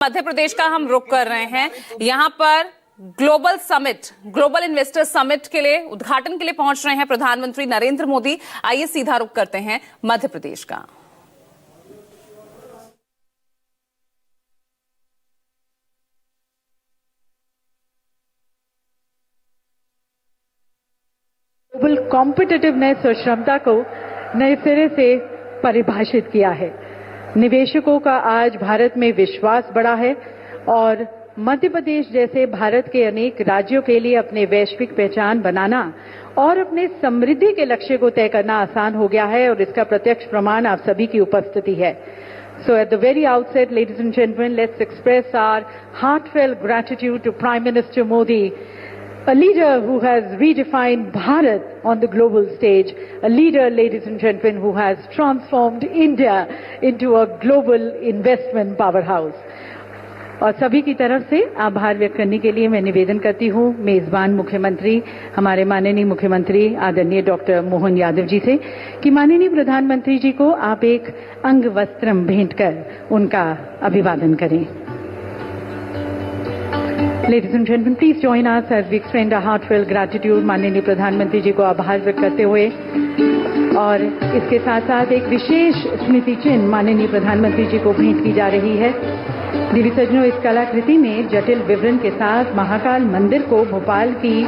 मध्य प्रदेश का हम रुख कर रहे हैं। यहां पर global summit, global investor summit के लिए उद्घाटन के लिए पहुंच रहे हैं प्रधानमंत्री नरेंद्र मोदी। आइए सीधा रुख करते हैं मध्य प्रदेश का। ग्लोबल कॉम्पिटिटिवनेस और क्षमता को नए सिरे से परिभाषित किया है। निवेशकों का आज भारत में विश्वास बढ़ा है और मध्य प्रदेश जैसे भारत के अनेक राज्यों के लिए अपने वैश्विक पहचान बनाना और अपने समृद्धि के लक्ष्य को तय करना आसान हो गया है और इसका प्रत्यक्ष प्रमाण आप सभी की उपस्थिति है। So at the very outset, ladies and gentlemen, let's express our heartfelt gratitude to Prime Minister Modi, a leader who has redefined Bharat on the global stage, a leader, ladies and gentlemen, who has transformed India into a global investment powerhouse. और सभी की तरफ से आभार व्यक्त करने के लिए मैं निवेदन करती हूँ मेजबान मुख्यमंत्री, हमारे माननीय मुख्यमंत्री आदरणीय डॉक्टर मोहन यादव जी से कि माननीय प्रधानमंत्री जी को आप एक अंग वस्त्रम भेंट कर उनका अभिवादन करें। Ladies and gentlemen, please join us as we extend our heartfelt gratitude माननीय प्रधानमंत्री जी को आभार व्यक्त करते हुए और इसके साथ साथ एक विशेष स्मृति चिन्ह माननीय प्रधानमंत्री जी को भेंट की जा रही है। देवी सज्जनों, इस कलाकृति में जटिल विवरण के साथ महाकाल मंदिर को भोपाल की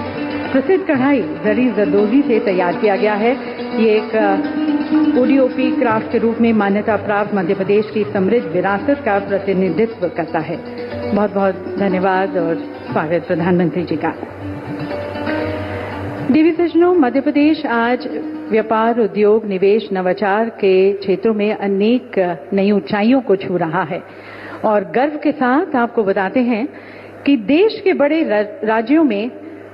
प्रसिद्ध कढ़ाई जरी जरदोजी से तैयार किया गया है। ये एक ओडीओपी क्राफ्ट के रूप में मान्यता प्राप्त मध्य प्रदेश की समृद्ध विरासत का प्रतिनिधित्व करता है। बहुत बहुत धन्यवाद और स्वागत प्रधानमंत्री जी का। देवी सज्जनों, मध्य प्रदेश आज व्यापार, उद्योग, निवेश, नवाचार के क्षेत्रों में अनेक नई ऊंचाइयों को छू रहा है और गर्व के साथ आपको बताते हैं कि देश के बड़े राज्यों में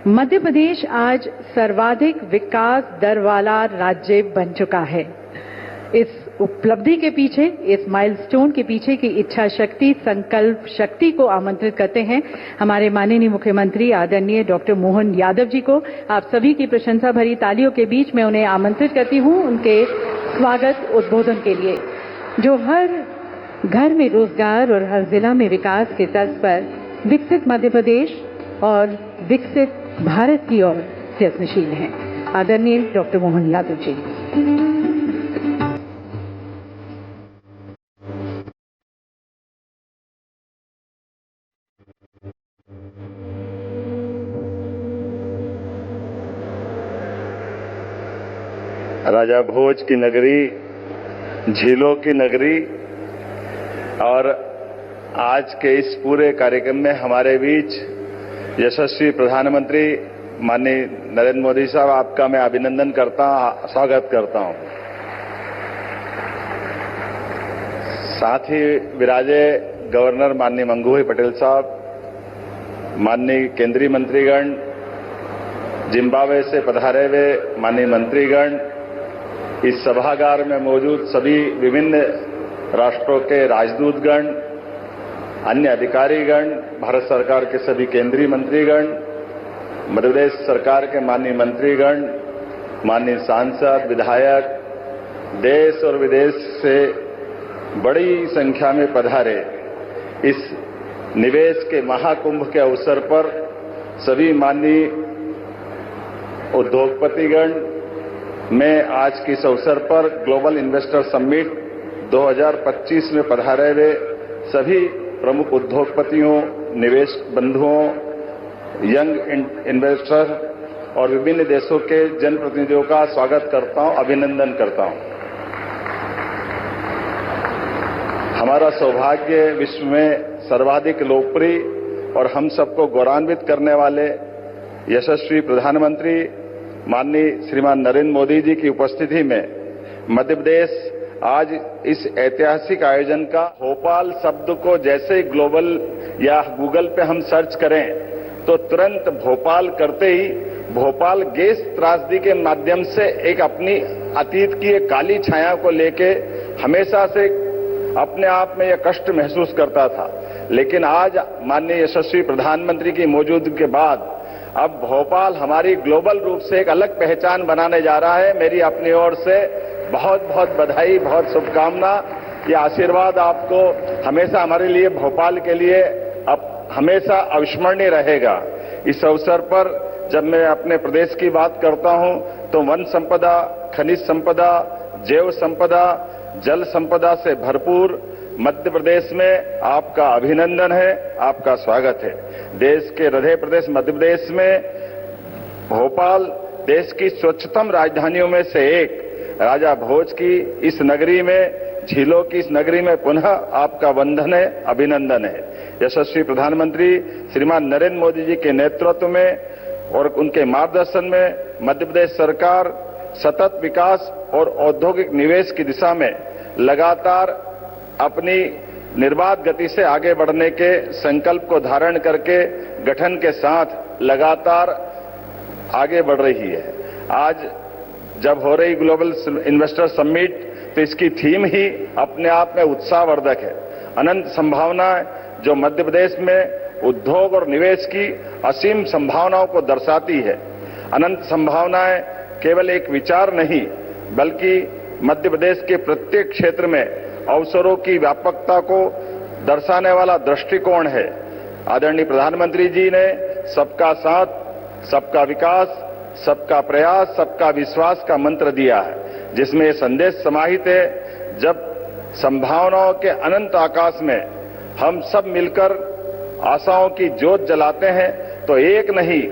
मध्य प्रदेश आज सर्वाधिक विकास दर वाला राज्य बन चुका है। इस उपलब्धि के पीछे, इस माइलस्टोन के पीछे की इच्छा शक्ति, संकल्प शक्ति को आमंत्रित करते हैं हमारे माननीय मुख्यमंत्री आदरणीय डॉक्टर मोहन यादव जी को। आप सभी की प्रशंसा भरी तालियों के बीच में उन्हें आमंत्रित करती हूं उनके स्वागत उद्बोधन के लिए, जो हर घर में रोजगार और हर जिला में विकास के तर्ज पर विकसित मध्य प्रदेश और विकसित भारत की ओर यत्नशील हैं। आदरणीय डॉक्टर मोहन यादव जी। राजा भोज की नगरी, झीलों की नगरी और आज के इस पूरे कार्यक्रम में हमारे बीच यशस्वी प्रधानमंत्री माननीय नरेंद्र मोदी साहब, आपका मैं अभिनंदन करता हूं, स्वागत करता हूं। साथ ही विराजे गवर्नर माननीय मंगू भाई पटेल साहब, माननीय केंद्रीय मंत्रीगण, जिम्बाब्वे से पधारे हुए माननीय मंत्रीगण, इस सभागार में मौजूद सभी विभिन्न राष्ट्रों के राजदूतगण, अन्य अधिकारीगण, भारत सरकार के सभी केंद्रीय मंत्रीगण, मध्य प्रदेश सरकार के माननीय मंत्रीगण, माननीय सांसद, विधायक, देश और विदेश से बड़ी संख्या में पधारे इस निवेश के महाकुंभ के अवसर पर सभी माननीय उद्योगपतिगण, मैं आज के इस अवसर पर ग्लोबल इन्वेस्टर समिट 2025 में पधारे हुए सभी प्रमुख उद्योगपतियों, निवेश बंधुओं, यंग इन्वेस्टर और विभिन्न देशों के जनप्रतिनिधियों का स्वागत करता हूं, अभिनंदन करता हूं। हमारा सौभाग्य विश्व में सर्वाधिक लोकप्रिय और हम सबको गौरवान्वित करने वाले यशस्वी प्रधानमंत्री माननीय श्रीमान नरेंद्र मोदी जी की उपस्थिति में मध्य प्रदेश आज इस ऐतिहासिक आयोजन का भोपाल शब्द को जैसे ही ग्लोबल या गूगल पे हम सर्च करें तो तुरंत भोपाल करते ही भोपाल गैस त्रासदी के माध्यम से एक अपनी अतीत की एक काली छाया को लेके हमेशा से अपने आप में यह कष्ट महसूस करता था। लेकिन आज माननीय यशस्वी प्रधानमंत्री की मौजूदगी के बाद अब भोपाल हमारी ग्लोबल रूप से एक अलग पहचान बनाने जा रहा है। मेरी अपनी ओर से बहुत बहुत बधाई, बहुत शुभकामना। ये आशीर्वाद आपको हमेशा हमारे लिए, भोपाल के लिए अब हमेशा अविस्मरणीय रहेगा। इस अवसर पर जब मैं अपने प्रदेश की बात करता हूं तो वन संपदा, खनिज संपदा, जैव संपदा, जल संपदा से भरपूर मध्य प्रदेश में आपका अभिनंदन है, आपका स्वागत है। देश के हृदय प्रदेश मध्य प्रदेश में भोपाल देश की स्वच्छतम राजधानियों में से एक, राजा भोज की इस नगरी में, झीलों की इस नगरी में पुनः आपका वंदन है, अभिनंदन है। यशस्वी प्रधानमंत्री श्रीमान नरेंद्र मोदी जी के नेतृत्व में और उनके मार्गदर्शन में मध्य प्रदेश सरकार सतत विकास और औद्योगिक निवेश की दिशा में लगातार अपनी निर्बाध गति से आगे बढ़ने के संकल्प को धारण करके गठन के साथ लगातार आगे बढ़ रही है। आज जब हो रही ग्लोबल इन्वेस्टर समिट तो इसकी थीम ही अपने आप में उत्साहवर्धक है। अनंत संभावनाएं जो मध्य प्रदेश में उद्योग और निवेश की असीम संभावनाओं को दर्शाती है। अनंत संभावनाएं केवल एक विचार नहीं बल्कि मध्य प्रदेश के प्रत्येक क्षेत्र में अवसरों की व्यापकता को दर्शाने वाला दृष्टिकोण है। आदरणीय प्रधानमंत्री जी ने सबका साथ, सबका विकास, सबका प्रयास, सबका विश्वास का मंत्र दिया है, जिसमें ये संदेश समाहित है, जब संभावनाओं के अनंत आकाश में हम सब मिलकर आशाओं की ज्योत जलाते हैं तो एक नहीं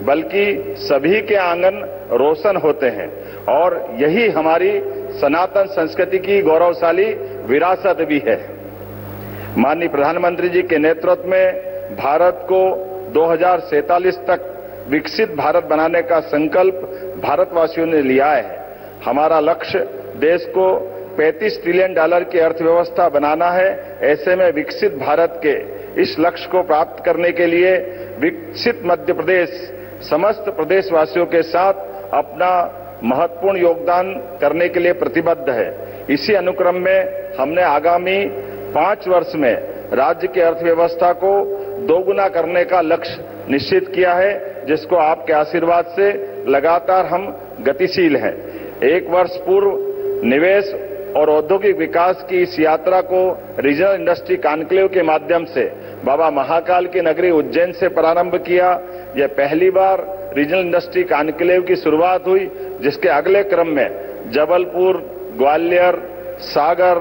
बल्कि सभी के आंगन रोशन होते हैं। और यही हमारी सनातन संस्कृति की गौरवशाली विरासत भी है। माननीय प्रधानमंत्री जी के नेतृत्व में भारत को 2047 तक विकसित भारत बनाने का संकल्प भारतवासियों ने लिया है। हमारा लक्ष्य देश को $35 ट्रिलियन की अर्थव्यवस्था बनाना है। ऐसे में विकसित भारत के इस लक्ष्य को प्राप्त करने के लिए विकसित मध्य प्रदेश समस्त प्रदेशवासियों के साथ अपना महत्वपूर्ण योगदान करने के लिए प्रतिबद्ध है। इसी अनुक्रम में हमने आगामी 5 वर्ष में राज्य की अर्थव्यवस्था को दोगुना करने का लक्ष्य निश्चित किया है, जिसको आपके आशीर्वाद से लगातार हम गतिशील हैं। 1 वर्ष पूर्व निवेश और औद्योगिक विकास की इस यात्रा को रीजनल इंडस्ट्री कॉन्क्लेव के माध्यम से बाबा महाकाल की नगरी उज्जैन से प्रारंभ किया। यह पहली बार रीजनल इंडस्ट्री कॉन्क्लेव की शुरुआत हुई, जिसके अगले क्रम में जबलपुर, ग्वालियर, सागर,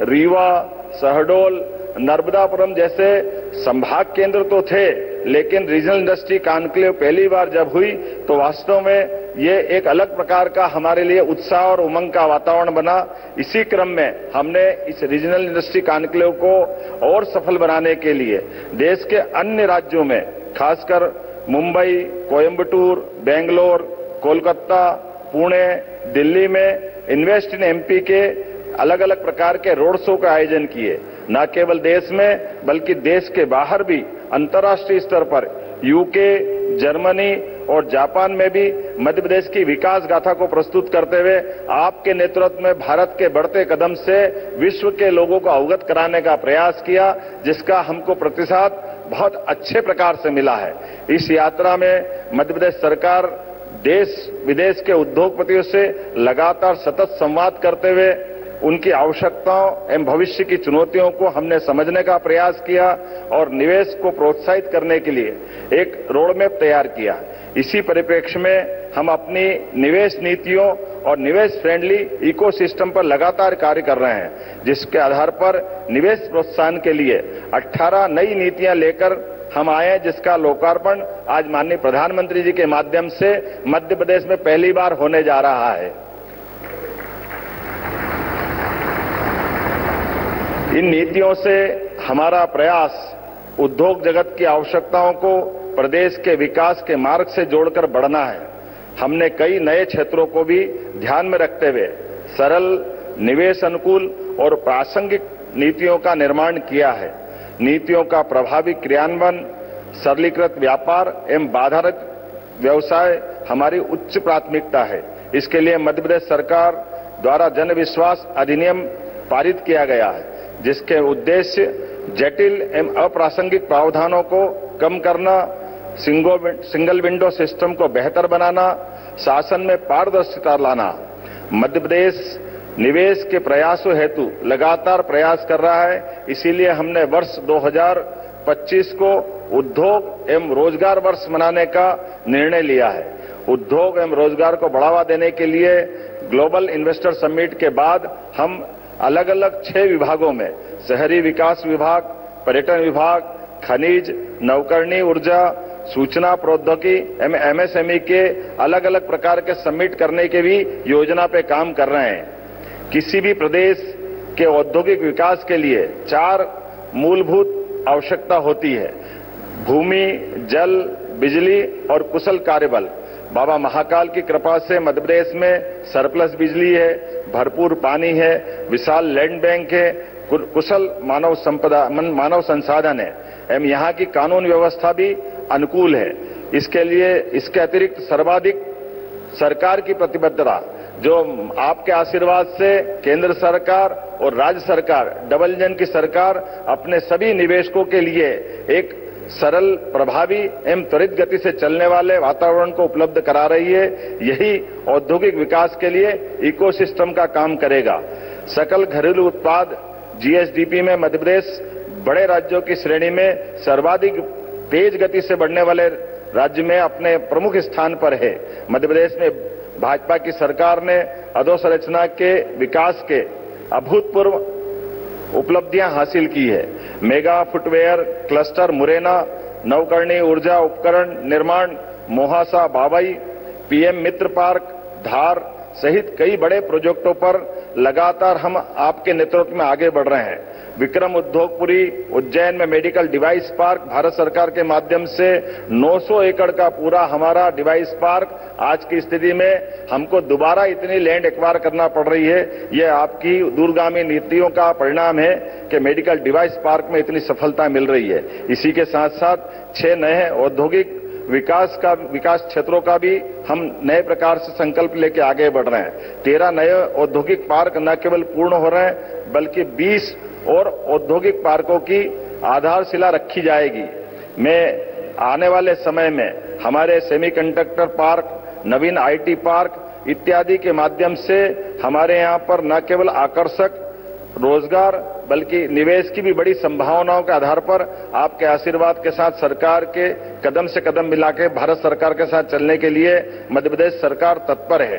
रीवा, शहडोल, नर्मदापुरम जैसे संभाग केंद्र तो थे, लेकिन रीजनल इंडस्ट्री कॉन्क्लेव पहली बार जब हुई तो वास्तव में ये एक अलग प्रकार का हमारे लिए उत्साह और उमंग का वातावरण बना। इसी क्रम में हमने इस रीजनल इंडस्ट्री कॉन्क्लेव को और सफल बनाने के लिए देश के अन्य राज्यों में, खासकर मुंबई, कोयंबटूर, बेंगलोर, कोलकाता, पुणे, दिल्ली में इन्वेस्ट इन एमपी के अलग अलग प्रकार के रोड शो का आयोजन किए। न केवल देश में बल्कि देश के बाहर भी अंतर्राष्ट्रीय स्तर पर यूके, जर्मनी और जापान में भी मध्य प्रदेश की विकास गाथा को प्रस्तुत करते हुए आपके नेतृत्व में भारत के बढ़ते कदम से विश्व के लोगों को अवगत कराने का प्रयास किया, जिसका हमको प्रतिसाद बहुत अच्छे प्रकार से मिला है। इस यात्रा में मध्य प्रदेश सरकार देश विदेश के उद्योगपतियों से लगातार सतत संवाद करते हुए उनकी आवश्यकताओं एवं भविष्य की चुनौतियों को हमने समझने का प्रयास किया और निवेश को प्रोत्साहित करने के लिए एक रोडमैप तैयार किया। इसी परिप्रेक्ष्य में हम अपनी निवेश नीतियों और निवेश फ्रेंडली इकोसिस्टम पर लगातार कार्य कर रहे हैं, जिसके आधार पर निवेश प्रोत्साहन के लिए 18 नई नीतियां लेकर हम आए हैं, जिसका लोकार्पण आज माननीय प्रधानमंत्री जी के माध्यम से मध्य प्रदेश में पहली बार होने जा रहा है। इन नीतियों से हमारा प्रयास उद्योग जगत की आवश्यकताओं को प्रदेश के विकास के मार्ग से जोड़कर बढ़ना है। हमने कई नए क्षेत्रों को भी ध्यान में रखते हुए सरल, निवेश अनुकूल और प्रासंगिक नीतियों का निर्माण किया है। नीतियों का प्रभावी क्रियान्वयन, सरलीकृत व्यापार एवं बाधारहित व्यवसाय हमारी उच्च प्राथमिकता है। इसके लिए मध्य प्रदेश सरकार द्वारा जन विश्वास अधिनियम पारित किया गया है, जिसके उद्देश्य जटिल एवं अप्रासंगिक प्रावधानों को कम करना, सिंगल विंडो सिस्टम को बेहतर बनाना, शासन में पारदर्शिता लाना। मध्य प्रदेश निवेश के प्रयासों हेतु लगातार प्रयास कर रहा है। इसीलिए हमने वर्ष 2025 को उद्योग एवं रोजगार वर्ष मनाने का निर्णय लिया है। उद्योग एवं रोजगार को बढ़ावा देने के लिए ग्लोबल इन्वेस्टर समिट के बाद हम अलग अलग 6 विभागों में शहरी विकास विभाग, पर्यटन विभाग, खनिज, नवकरणीय ऊर्जा, सूचना प्रौद्योगिकी एवं एमएसएमई के अलग अलग प्रकार के समिट करने के भी योजना पे काम कर रहे हैं। किसी भी प्रदेश के औद्योगिक विकास के लिए 4 मूलभूत आवश्यकता होती है: भूमि, जल, बिजली और कुशल कार्यबल। बाबा महाकाल की कृपा से मध्य प्रदेश में सरप्लस बिजली है, भरपूर पानी है, विशाल लैंड बैंक है, कुशल मानव संसाधन है एवं यहाँ की कानून व्यवस्था भी अनुकूल है। इसके लिए इसके अतिरिक्त सर्वाधिक सरकार की प्रतिबद्धता, जो आपके आशीर्वाद से केंद्र सरकार और राज्य सरकार, डबल इंजन की सरकार अपने सभी निवेशकों के लिए एक सरल, प्रभावी एवं त्वरित गति से चलने वाले वातावरण को उपलब्ध करा रही है। यही औद्योगिक विकास के लिए इकोसिस्टम का काम करेगा। सकल घरेलू उत्पाद जीएसडीपी में मध्य प्रदेश बड़े राज्यों की श्रेणी में सर्वाधिक तेज गति से बढ़ने वाले राज्य में अपने प्रमुख स्थान पर है। मध्य प्रदेश में भाजपा की सरकार ने अधोसंरचना के विकास के अभूतपूर्व उपलब्धियां हासिल की है। मेगा फुटवेयर क्लस्टर मुरैना, नवकरणीय ऊर्जा उपकरण निर्माण मोहासा बाबई, पीएम मित्र पार्क धार सहित कई बड़े प्रोजेक्टों पर लगातार हम आपके नेतृत्व में आगे बढ़ रहे हैं। विक्रम उद्योगपुरी उज्जैन में मेडिकल डिवाइस पार्क भारत सरकार के माध्यम से 900 एकड़ का पूरा हमारा डिवाइस पार्क, आज की स्थिति में हमको दोबारा इतनी लैंड एक्वायर करना पड़ रही है। यह आपकी दूरगामी नीतियों का परिणाम है कि मेडिकल डिवाइस पार्क में इतनी सफलता मिल रही है। इसी के साथ साथ 6 नए औद्योगिक विकास क्षेत्रों का भी हम नए प्रकार से संकल्प लेके आगे बढ़ रहे हैं। 13 नए औद्योगिक पार्क न केवल पूर्ण हो रहे हैं बल्कि 20 और औद्योगिक पार्कों की आधारशिला रखी जाएगी। मैं आने वाले समय में हमारे semiconductor park, Naveen IT park इत्यादि के माध्यम से हमारे यहाँ पर न केवल आकर्षक रोजगार बल्कि निवेश की भी बड़ी संभावनाओं के आधार पर आपके आशीर्वाद के साथ सरकार के कदम से कदम मिला के भारत सरकार के साथ चलने के लिए मध्य प्रदेश सरकार तत्पर है।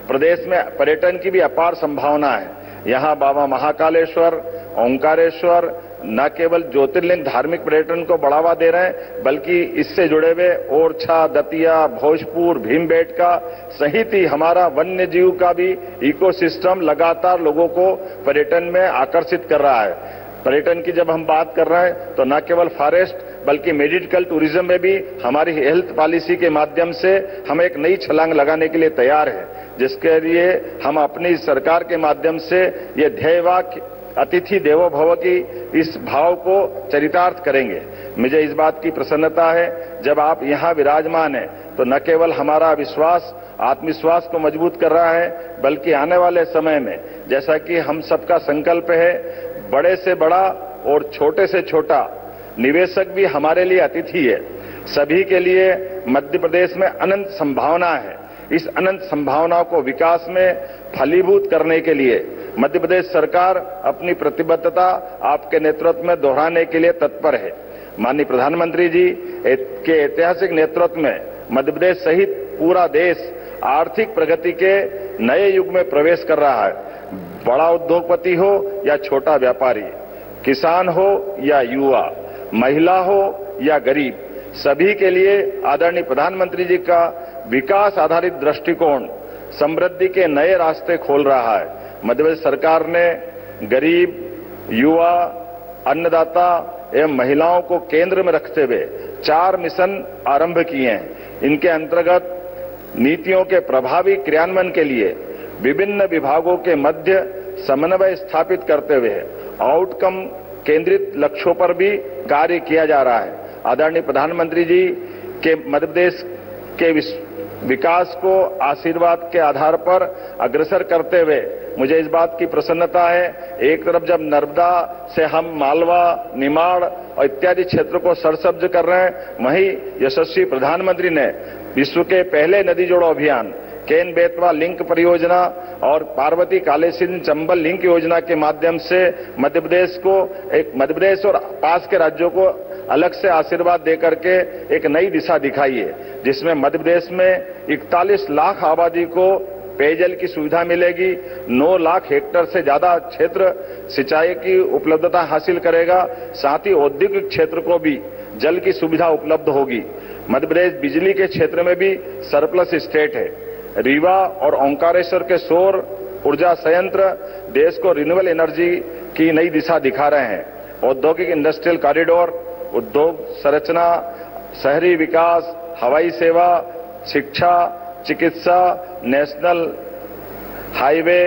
प्रदेश में पर्यटन की भी अपार संभावना है। यहाँ बाबा महाकालेश्वर, ओंकारेश्वर न केवल ज्योतिर्लिंग धार्मिक पर्यटन को बढ़ावा दे रहे हैं बल्कि इससे जुड़े हुए ओरछा, दतिया, भोजपुर, भीमबेटका सहित ही हमारा वन्य जीव का भी इकोसिस्टम लगातार लोगों को पर्यटन में आकर्षित कर रहा है। पर्यटन की जब हम बात कर रहे हैं तो न केवल फॉरेस्ट बल्कि मेडिकल टूरिज्म में भी हमारी हेल्थ पॉलिसी के माध्यम से हम एक नई छलांग लगाने के लिए तैयार हैं, जिसके लिए हम अपनी सरकार के माध्यम से ये ध्येय वाक्य अतिथि देवो भव की इस भाव को चरितार्थ करेंगे। मुझे इस बात की प्रसन्नता है जब आप यहाँ विराजमान हैं तो न केवल हमारा विश्वास, आत्मविश्वास को मजबूत कर रहा है बल्कि आने वाले समय में जैसा कि हम सबका संकल्प है, बड़े से बड़ा और छोटे से छोटा निवेशक भी हमारे लिए अतिथि है। सभी के लिए मध्य प्रदेश में अनंत संभावना है। इस अनंत संभावनाओं को विकास में फलीभूत करने के लिए मध्य प्रदेश सरकार अपनी प्रतिबद्धता आपके नेतृत्व में दोहराने के लिए तत्पर है। माननीय प्रधानमंत्री जी के ऐतिहासिक नेतृत्व में मध्य प्रदेश सहित पूरा देश आर्थिक प्रगति के नए युग में प्रवेश कर रहा है। बड़ा उद्योगपति हो या छोटा व्यापारी, किसान हो या युवा, महिला हो या गरीब, सभी के लिए आदरणीय प्रधानमंत्री जी का विकास आधारित दृष्टिकोण समृद्धि के नए रास्ते खोल रहा है। मध्य प्रदेश सरकार ने गरीब, युवा, अन्नदाता एवं महिलाओं को केंद्र में रखते हुए 4 मिशन आरंभ किए हैं। इनके अंतर्गत नीतियों के प्रभावी क्रियान्वयन के लिए विभिन्न विभागों के मध्य समन्वय स्थापित करते हुए आउटकम केंद्रित लक्ष्यों पर भी कार्य किया जा रहा है। आदरणीय प्रधानमंत्री जी के मध्य प्रदेश के विकास को आशीर्वाद के आधार पर अग्रसर करते हुए मुझे इस बात की प्रसन्नता है, एक तरफ जब नर्मदा से हम मालवा, निमाड़ और इत्यादि क्षेत्र को सरसब्ज कर रहे हैं, वहीं यशस्वी प्रधानमंत्री ने विश्व के पहले नदी जोड़ो अभियान केन बेतवा लिंक परियोजना और पार्वती कालेसिन चंबल लिंक योजना के माध्यम से मध्य प्रदेश और पास के राज्यों को अलग से आशीर्वाद देकर के एक नई दिशा दिखाई है, जिसमें मध्य प्रदेश में 41 लाख आबादी को पेयजल की सुविधा मिलेगी, 9 लाख हेक्टेयर से ज्यादा क्षेत्र सिंचाई की उपलब्धता हासिल करेगा, साथ ही औद्योगिक क्षेत्र को भी जल की सुविधा उपलब्ध होगी। मध्य प्रदेश बिजली के क्षेत्र में भी सरप्लस स्टेट है। रीवा और ओंकारेश्वर के सौर ऊर्जा संयंत्र देश को रिन्यूएबल एनर्जी की नई दिशा दिखा रहे हैं। औद्योगिक इंडस्ट्रियल कॉरिडोर, उद्योग संरचना, शहरी विकास, हवाई सेवा, शिक्षा, चिकित्सा, नेशनल हाईवे,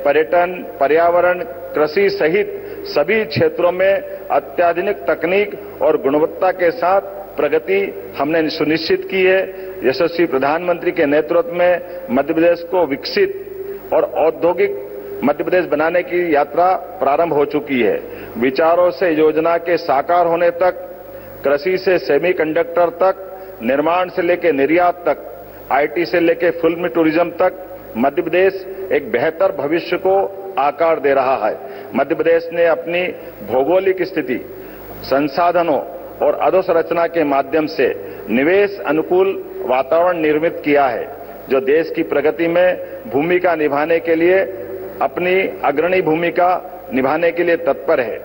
पर्यटन, पर्यावरण, कृषि सहित सभी क्षेत्रों में अत्याधुनिक तकनीक और गुणवत्ता के साथ प्रगति हमने सुनिश्चित की है। यशस्वी प्रधानमंत्री के नेतृत्व में मध्य प्रदेश को विकसित और औद्योगिक मध्य प्रदेश बनाने की यात्रा प्रारंभ हो चुकी है। विचारों से योजना के साकार होने तक, कृषि से सेमीकंडक्टर तक, निर्माण से लेकर निर्यात तक, आईटी से लेकर फिल्म टूरिज्म तक मध्य प्रदेश एक बेहतर भविष्य को आकार दे रहा है। मध्य प्रदेश ने अपनी भौगोलिक स्थिति, संसाधनों और अधोसंरचना के माध्यम से निवेश अनुकूल वातावरण निर्मित किया है, जो देश की प्रगति में भूमिका निभाने के लिए अपनी अग्रणी भूमिका निभाने के लिए तत्पर है।